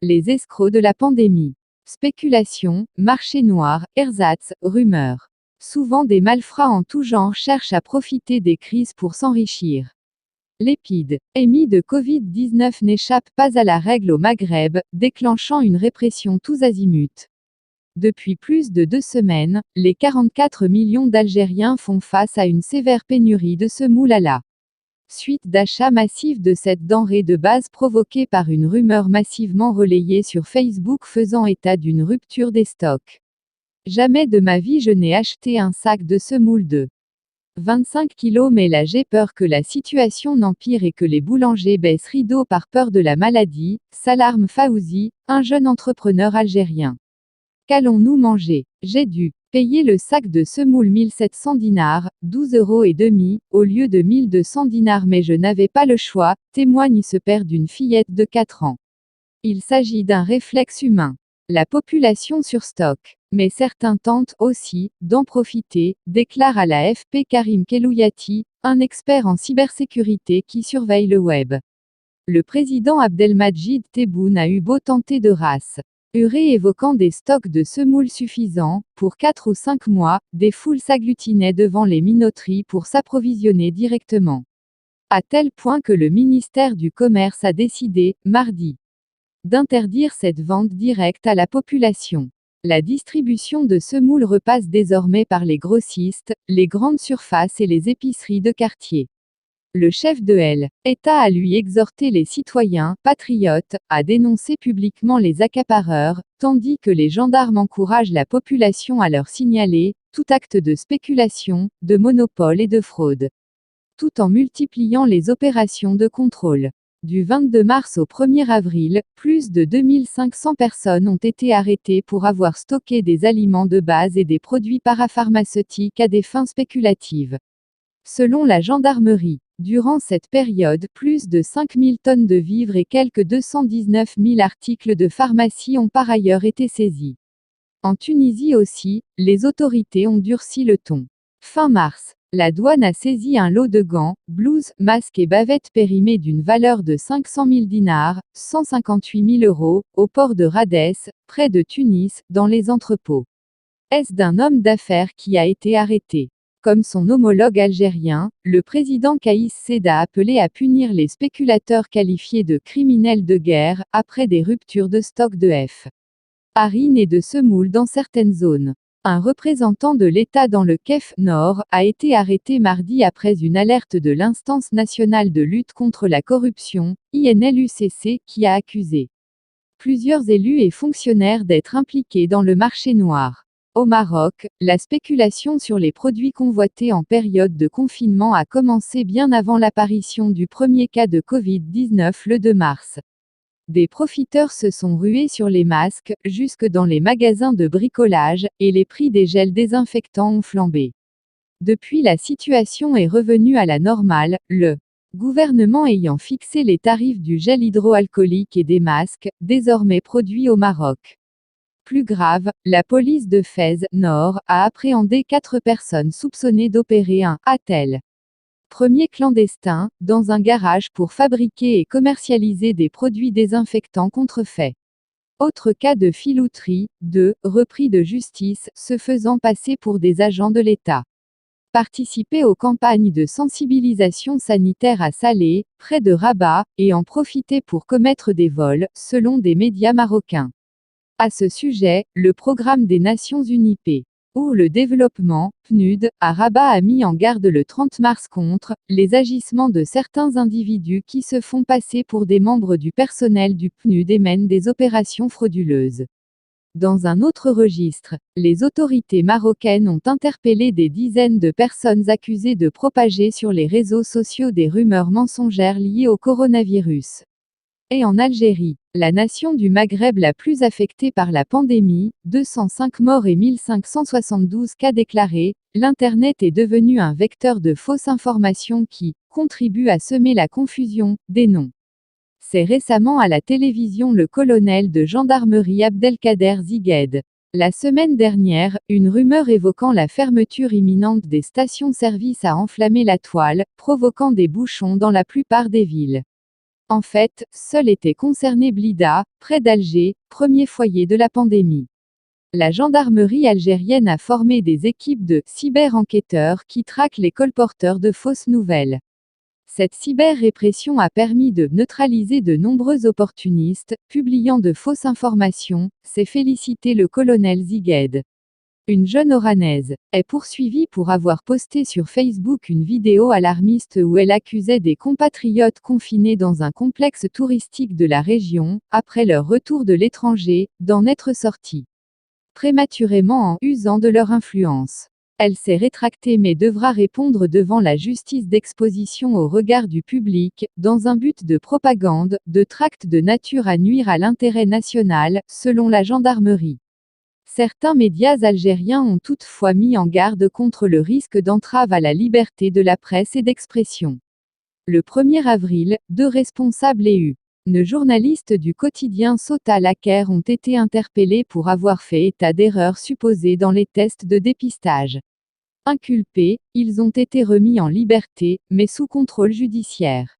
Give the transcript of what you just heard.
Les escrocs de la pandémie. Spéculation, marché noir, ersatz, rumeurs. Souvent des malfrats en tout genre cherchent à profiter des crises pour s'enrichir. L'épidémie de Covid-19 n'échappe pas à la règle au Maghreb, déclenchant une répression tous azimuts. Depuis plus de 2 semaines, les 44 millions d'Algériens font face à une sévère pénurie de semoule à la suite d'achats massifs de cette denrée de base provoquée par une rumeur massivement relayée sur Facebook faisant état d'une rupture des stocks. Jamais de ma vie je n'ai acheté un sac de semoule de 25 kilos, mais là j'ai peur que la situation n'empire et que les boulangers baissent rideau par peur de la maladie, s'alarme Fawzi, un jeune entrepreneur algérien. Qu'allons-nous manger? J'ai dû payer le sac de semoule 1700 dinars, 12,50 € au lieu de 1200 dinars, mais je n'avais pas le choix, témoigne ce père d'une fillette de 4 ans. Il s'agit d'un réflexe humain. La population surstocke. Mais certains tentent aussi d'en profiter, déclare à l'AFP Karim Kellouyati, un expert en cybersécurité qui surveille le web. Le président Abdelmadjid Tebboune a eu beau tenter de rassurer évoquant des stocks de semoule suffisants, pour 4 ou 5 mois, des foules s'agglutinaient devant les minoteries pour s'approvisionner directement. À tel point que le ministère du Commerce a décidé, mardi, d'interdire cette vente directe à la population. La distribution de semoule repasse désormais par les grossistes, les grandes surfaces et les épiceries de quartier. Le chef de l'État a lui exhorté les citoyens, patriotes, à dénoncer publiquement les accapareurs, tandis que les gendarmes encouragent la population à leur signaler tout acte de spéculation, de monopole et de fraude, tout en multipliant les opérations de contrôle. Du 22 mars au 1er avril, plus de 2500 personnes ont été arrêtées pour avoir stocké des aliments de base et des produits parapharmaceutiques à des fins spéculatives. Selon la gendarmerie, durant cette période, plus de 5000 tonnes de vivres et quelques 219 000 articles de pharmacie ont par ailleurs été saisis. En Tunisie aussi, les autorités ont durci le ton. Fin mars, la douane a saisi un lot de gants, blouses, masques et bavettes périmés d'une valeur de 500 000 dinars, 158 000 €, au port de Radès, près de Tunis, dans les entrepôts. Est-ce d'un homme d'affaires qui a été arrêté? Comme son homologue algérien, le président Kaïs Saïed a appelé à punir les spéculateurs qualifiés de criminels de guerre, après des ruptures de stock de farine et de semoule dans certaines zones. Un représentant de l'État dans le Kef Nord a été arrêté mardi après une alerte de l'Instance nationale de lutte contre la corruption, INLUCC, qui a accusé plusieurs élus et fonctionnaires d'être impliqués dans le marché noir. Au Maroc, la spéculation sur les produits convoités en période de confinement a commencé bien avant l'apparition du premier cas de Covid-19 le 2 mars. Des profiteurs se sont rués sur les masques, jusque dans les magasins de bricolage, et les prix des gels désinfectants ont flambé. Depuis, la situation est revenue à la normale, le gouvernement ayant fixé les tarifs du gel hydroalcoolique et des masques, désormais produits au Maroc. Plus grave, la police de Fès Nord a appréhendé 4 personnes soupçonnées d'opérer un attel premier clandestin, dans un garage pour fabriquer et commercialiser des produits désinfectants contrefaits. Autre cas de filouterie, repris de justice, se faisant passer pour des agents de l'État. Participer aux campagnes de sensibilisation sanitaire à Salé, près de Rabat, et en profiter pour commettre des vols, selon des médias marocains. À ce sujet, le programme des Nations Unies pour le développement, PNUD, à Rabat a mis en garde le 30 mars contre les agissements de certains individus qui se font passer pour des membres du personnel du PNUD et mènent des opérations frauduleuses. Dans un autre registre, les autorités marocaines ont interpellé des dizaines de personnes accusées de propager sur les réseaux sociaux des rumeurs mensongères liées au coronavirus. Et en Algérie, la nation du Maghreb la plus affectée par la pandémie, 205 morts et 1572 cas déclarés, l'Internet est devenu un vecteur de fausses informations qui contribue à semer la confusion, dénonce récemment à la télévision le colonel de gendarmerie Abdelkader Zigued. La semaine dernière, une rumeur évoquant la fermeture imminente des stations-service a enflammé la toile, provoquant des bouchons dans la plupart des villes. En fait, seul était concerné Blida, près d'Alger, premier foyer de la pandémie. La gendarmerie algérienne a formé des équipes de cyber-enquêteurs qui traquent les colporteurs de fausses nouvelles. Cette cyber-répression a permis de neutraliser de nombreux opportunistes, publiant de fausses informations, s'est félicité le colonel Zigued. Une jeune oranaise est poursuivie pour avoir posté sur Facebook une vidéo alarmiste où elle accusait des compatriotes confinés dans un complexe touristique de la région, après leur retour de l'étranger, d'en être sortis prématurément en usant de leur influence. Elle s'est rétractée mais devra répondre devant la justice d'exposition au regard du public, dans un but de propagande, de tract de nature à nuire à l'intérêt national, selon la gendarmerie. Certains médias algériens ont toutefois mis en garde contre le risque d'entrave à la liberté de la presse et d'expression. Le 1er avril, 2 responsables et une journaliste du quotidien Sauta Laker ont été interpellés pour avoir fait état d'erreurs supposées dans les tests de dépistage. Inculpés, ils ont été remis en liberté, mais sous contrôle judiciaire.